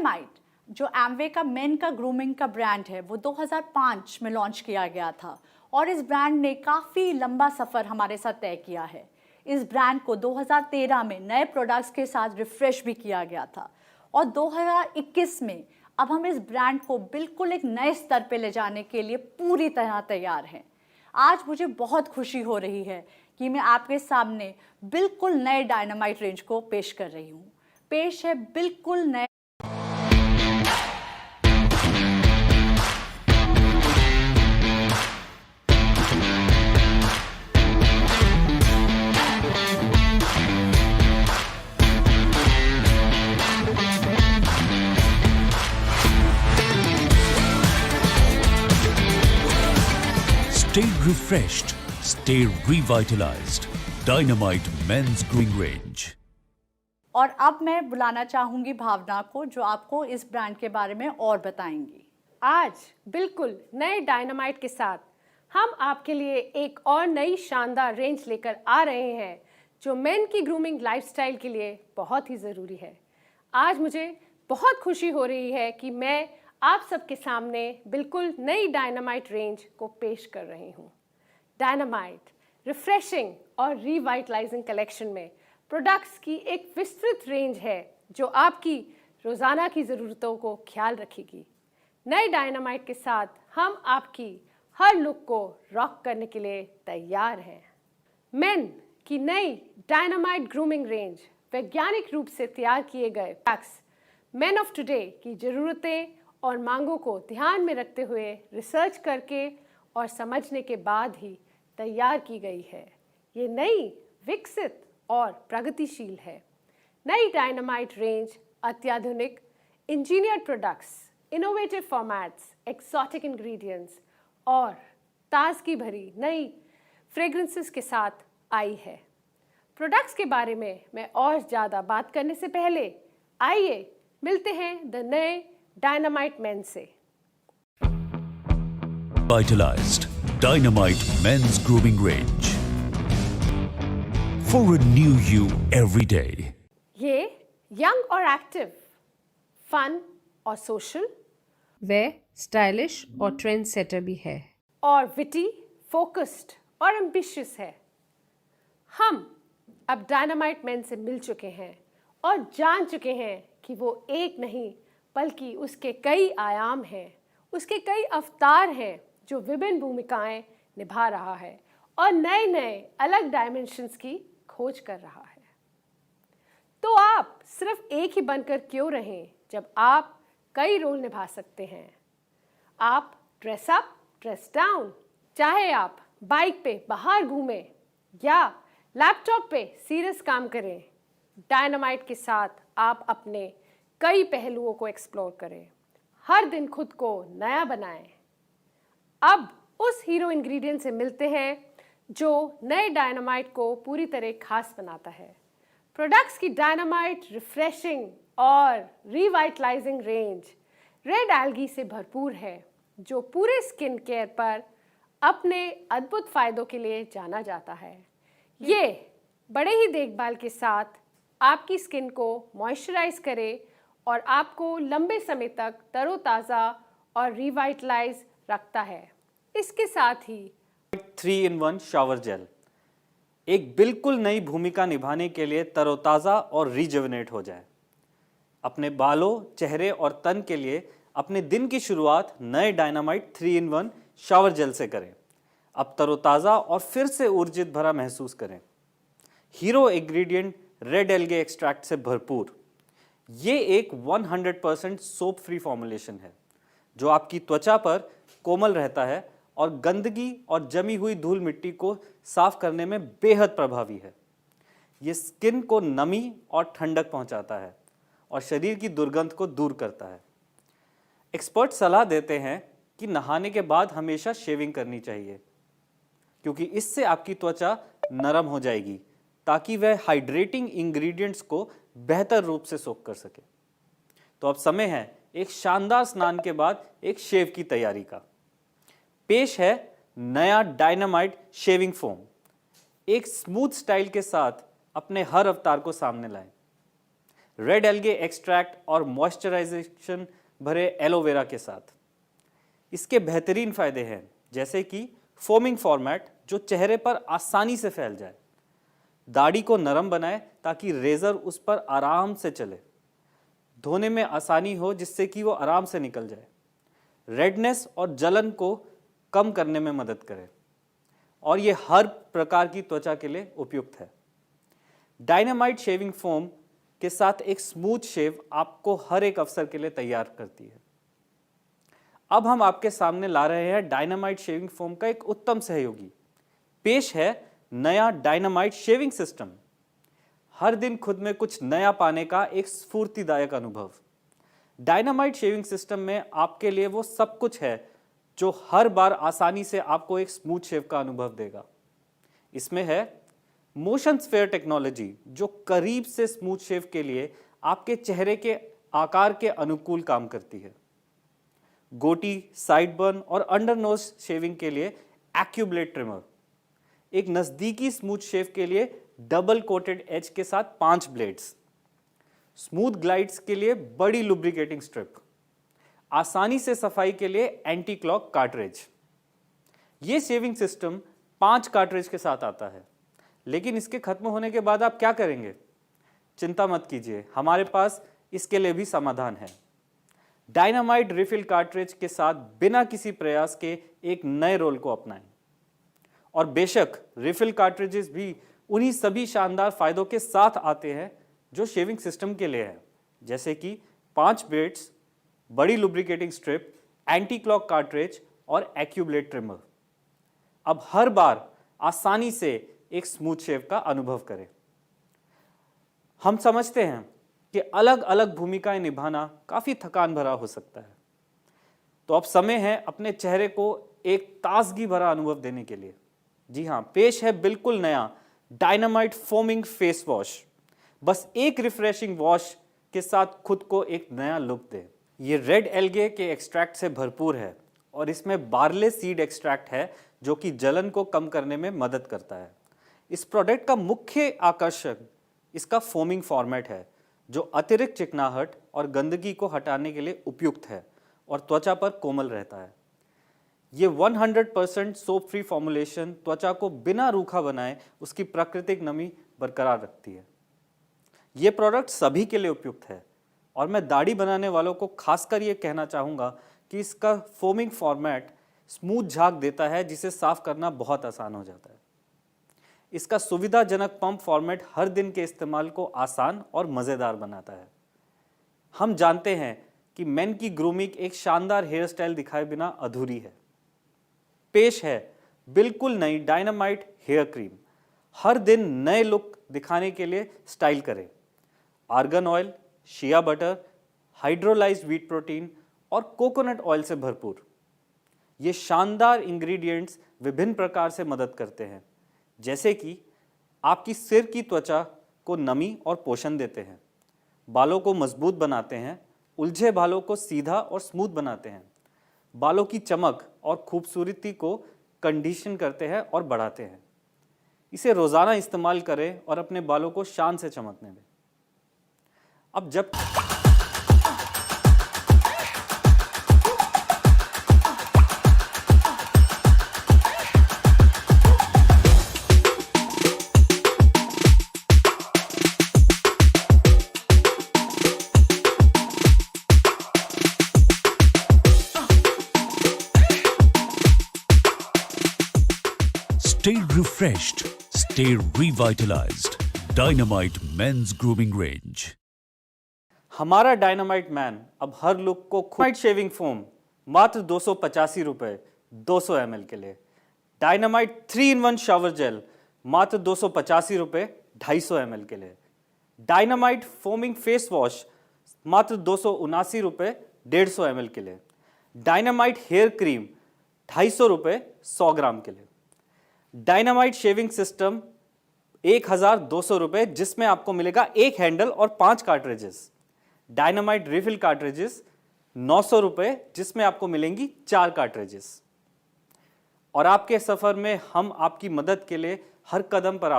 Dynamite जो Amway का main का ग्रूमिंग का ब्रांड है वो 2005 में लॉन्च किया गया था और इस ब्रांड ने काफ़ी लंबा सफ़र हमारे साथ तय किया है। इस ब्रांड को 2013 में नए प्रोडक्ट्स के साथ रिफ्रेश भी किया गया था और 2021 में अब हम इस ब्रांड को बिल्कुल एक नए स्तर पे ले जाने के लिए पूरी तरह तैयार हैं। आज मुझे बहुत खुशी हो रही है कि मैं आपके सामने बिल्कुल नए डायनामाइट रेंज को पेश कर रही हूँ। पेश है बिल्कुल नए Stay refreshed, stay revitalized. Dynamite Men's Grooming Range. और अब मैं बुलाना चाहूंगी भावना को जो आपको इस ब्रांड के बारे में और बताएंगी। आज बिल्कुल नए डायनामाइट के साथ हम आपके लिए एक और नई शानदार रेंज लेकर आ रहे हैं जो मेन की ग्रूमिंग लाइफस्टाइल के लिए बहुत ही ज़रूरी है। आज मुझे बहुत खुशी हो रही है कि मैं आप सबके सामने बिल्कुल नई डायनामाइट रेंज को पेश कर रही हूँ। डायनामाइट रिफ्रेशिंग और रिवाइटलाइजिंग कलेक्शन में प्रोडक्ट्स की एक विस्तृत रेंज है जो आपकी रोज़ाना की ज़रूरतों को ख्याल रखेगी। नए डायनामाइट के साथ हम आपकी हर लुक को रॉक करने के लिए तैयार हैं। मेन की नई डायनामाइट ग्रूमिंग रेंज वैज्ञानिक रूप से तैयार किए गए पैक्स मेन ऑफ टुडे की ज़रूरतें और मांगों को ध्यान में रखते हुए रिसर्च करके और समझने के बाद ही तैयार की गई है। ये नई, विकसित और प्रगतिशील है। नई डायनामाइट रेंज अत्याधुनिक engineered products, innovative formats, exotic ingredients और ताजगी भरी नई फ्रेग्रेंसेस के साथ आई है। प्रोडक्ट्स के बारे में मैं और ज़्यादा बात करने से पहले आइए मिलते हैं द नए डायनामाइट मेन से। Vitalized Dynamite Men's Grooming Range. For a new you every day. ये यंग और एक्टिव, फन और सोशल, वे स्टाइलिश और ट्रेंड सेटर भी है और विटी, फोकस्ड और एम्बिशियस है। हम अब डायनामाइट मेन से मिल चुके हैं और जान चुके हैं कि वो एक नहीं बल्कि उसके कई आयाम हैं, उसके कई अवतार हैं जो विभिन्न भूमिकाएं निभा रहा है और नए नए अलग डायमेंशंस की खोज कर रहा है। तो आप सिर्फ एक ही बनकर क्यों रहें जब आप कई रोल निभा सकते हैं। आप ड्रेस अप, ड्रेस डाउन, चाहे आप बाइक पे बाहर घूमें या लैपटॉप पे सीरियस काम करें, डायनामाइट के साथ आप अपने कई पहलुओं को एक्सप्लोर करें। हर दिन खुद को नया बनाएं। अब उस हीरो इंग्रेडिएंट से मिलते हैं जो नए डायनामाइट को पूरी तरह खास बनाता है। प्रोडक्ट्स की डायनामाइट रिफ्रेशिंग और रिवाइटलाइजिंग रेंज रेड एल्गी से भरपूर है जो पूरे स्किन केयर पर अपने अद्भुत फ़ायदों के लिए जाना जाता है। ये बड़े ही देखभाल के साथ आपकी स्किन को मॉइस्चराइज करे और आपको लंबे समय तक तरोताज़ा और रिवाइटलाइज रखता है। इसके साथ ही 3-in-1 शावर जेल एक बिल्कुल नई भूमिका निभाने के लिए तरोताज़ा और रिजुविनेट हो जाए। अपने बालों, चेहरे और तन के लिए अपने दिन की शुरुआत नए डायनामाइट 3-in-1 शावर जेल से करें। अब तरोताज़ा और फिर से ऊर्जित भरा महसूस करें। Hero ingredient red algae extract से भरपूर ये एक 100% सोप फ्री फॉर्मुलेशन है जो आपकी त्वचा पर कोमल रहता है और गंदगी और जमी हुई धूल मिट्टी को साफ करने में बेहद प्रभावी है। ये स्किन को नमी और ठंडक पहुंचाता है और शरीर की दुर्गंध को दूर करता है। एक्सपर्ट सलाह देते हैं कि नहाने के बाद हमेशा शेविंग करनी चाहिए क्योंकि इससे आपकी त्वचा नरम हो जाएगी ताकि वह हाइड्रेटिंग इंग्रेडिएंट्स को बेहतर रूप से सोख कर सके। तो अब समय है एक शानदार स्नान के बाद एक शेव की तैयारी का। पेश है नया डायनामाइट शेविंग फोम। एक स्मूथ स्टाइल के साथ अपने हर अवतार को सामने लाएं। रेड एल्गे एक्सट्रैक्ट और मॉइस्चराइजेशन भरे एलोवेरा के साथ। इसके बेहतरीन फायदे हैं, जैसे कि फोमिंग फॉर्मेट जो चेहरे पर आसानी से फैल जाए, दाढ़ी को नरम बनाए ताकि रेजर उस पर आराम से चले, धोने में आसानी हो जिससे कि वो आराम से निकल जाए, रेडनेस और जलन को कम करने में मदद करे, और ये हर प्रकार की त्वचा के लिए उपयुक्त है। डायनामाइट शेविंग फोम के साथ एक स्मूथ शेव आपको हर एक अवसर के लिए तैयार करती है। अब हम आपके सामने ला रहे हैं डायनामाइट शेविंग फोम का एक उत्तम सहयोगी। पेश है नया डायनामाइट शेविंग सिस्टम। हर दिन खुद में कुछ नया पाने का एक स्फूर्तिदायक अनुभव। डायनामाइट शेविंग सिस्टम में आपके लिए वो सब कुछ है जो हर बार आसानी से आपको एक स्मूथ शेव का अनुभव देगा। इसमें है मोशन स्फीयर टेक्नोलॉजी जो करीब से स्मूथ शेव के लिए आपके चेहरे के आकार के अनुकूल काम करती है। गोटी, साइड बर्न और अंडर नोज शेविंग के लिए एक्यूब्लेड ट्रिमर। एक नजदीकी स्मूथ शेव के लिए डबल कोटेड एज के साथ 5 ब्लेड्स। स्मूथ ग्लाइड्स के लिए बड़ी लुब्रिकेटिंग स्ट्रिप। आसानी से सफाई के लिए एंटी क्लॉक कार्ट्रिज। ये शेविंग सिस्टम 5 कार्ट्रिज के साथ आता है, लेकिन इसके खत्म होने के बाद आप क्या करेंगे? चिंता मत कीजिए, हमारे पास इसके लिए भी समाधान है। डायनामाइट रिफिल कार्ट्रिज के साथ बिना किसी प्रयास के एक नए रोल को अपनाएं। और बेशक रिफिल कार्ट्रिजेस भी उन्हीं सभी शानदार फायदों के साथ आते हैं जो शेविंग सिस्टम के लिए है, जैसे कि 5 ब्लेड्स, बड़ी lubricating strip, anti clock cartridge और एक्यूब्लेड ट्रिमर। अब हर बार आसानी से एक स्मूथ शेव का अनुभव करें। हम समझते हैं कि अलग अलग भूमिकाएं निभाना काफी थकान भरा हो सकता है, तो अब समय है अपने चेहरे को एक ताजगी भरा अनुभव देने के लिए। जी हां, पेश है बिल्कुल नया डायनामाइट फोमिंग फेस वॉश। बस एक रिफ्रेशिंग वॉश के साथ खुद को एक नया लुक दे। ये रेड एल्गे के एक्सट्रैक्ट से भरपूर है और इसमें बार्ले सीड एक्सट्रैक्ट है जो कि जलन को कम करने में मदद करता है। इस प्रोडक्ट का मुख्य आकर्षण इसका फोमिंग फॉर्मेट है जो अतिरिक्त चिकनाहट और गंदगी को हटाने के लिए उपयुक्त है और त्वचा पर कोमल रहता है। ये 100% सोप फ्री फॉर्मुलेशन त्वचा को बिना रूखा बनाए उसकी प्राकृतिक नमी बरकरार रखती है। ये प्रोडक्ट सभी के लिए उपयुक्त है और मैं दाढ़ी बनाने वालों को खासकर ये कहना चाहूँगा कि इसका फोमिंग फॉर्मेट स्मूथ झाग देता है जिसे साफ करना बहुत आसान हो जाता है। इसका सुविधाजनक पंप फॉर्मेट हर दिन के इस्तेमाल को आसान और मज़ेदार बनाता है। हम जानते हैं कि मेन की ग्रूमिंग एक शानदार हेयर स्टाइल दिखाए बिना अधूरी है। पेश है बिल्कुल नई डायनामाइट हेयर क्रीम। हर दिन नए लुक दिखाने के लिए स्टाइल करें। Argan oil, shea butter, hydrolysed wheat protein और कोकोनट ऑयल से भरपूर ये शानदार इंग्रेडिएंट्स विभिन्न प्रकार से मदद करते हैं, जैसे कि आपकी सिर की त्वचा को नमी और पोषण देते हैं, बालों को मजबूत बनाते हैं, उलझे बालों को सीधा और स्मूथ बनाते हैं, बालों की चमक और खूबसूरती को कंडीशन करते हैं और बढ़ाते हैं। इसे रोज़ाना इस्तेमाल करें और अपने बालों को शान से चमकने दें। अब जब Stay refreshed, stay revitalized. Dynamite Men's Grooming Range. हमारा डायनामाइट मैन अब हर लुक को खुद शेविंग फोम मात्र 285 रुपये 200 ml के लिए। डायनामाइट 3-in-1 शावर जेल मात्र 285 रुपये 250 ml के लिए। डायनामाइट फोमिंग फेस वॉश मात्र 279 रुपये 150 ml के लिए। डायनामाइट हेयर क्रीम 250 रुपये 100 ग्राम के लिए। डायनामाइट शेविंग सिस्टम 1200 रुपये जिसमें आपको मिलेगा 1 हैंडल और 5 कार्ट्रिजेस। डायनामाइट रिफिल कार्ट्रिजेस 900 रुपये जिसमें आपको मिलेंगी 4 कार्ट्रिजेस। और आपके सफर में हम आपकी मदद के लिए हर कदम पर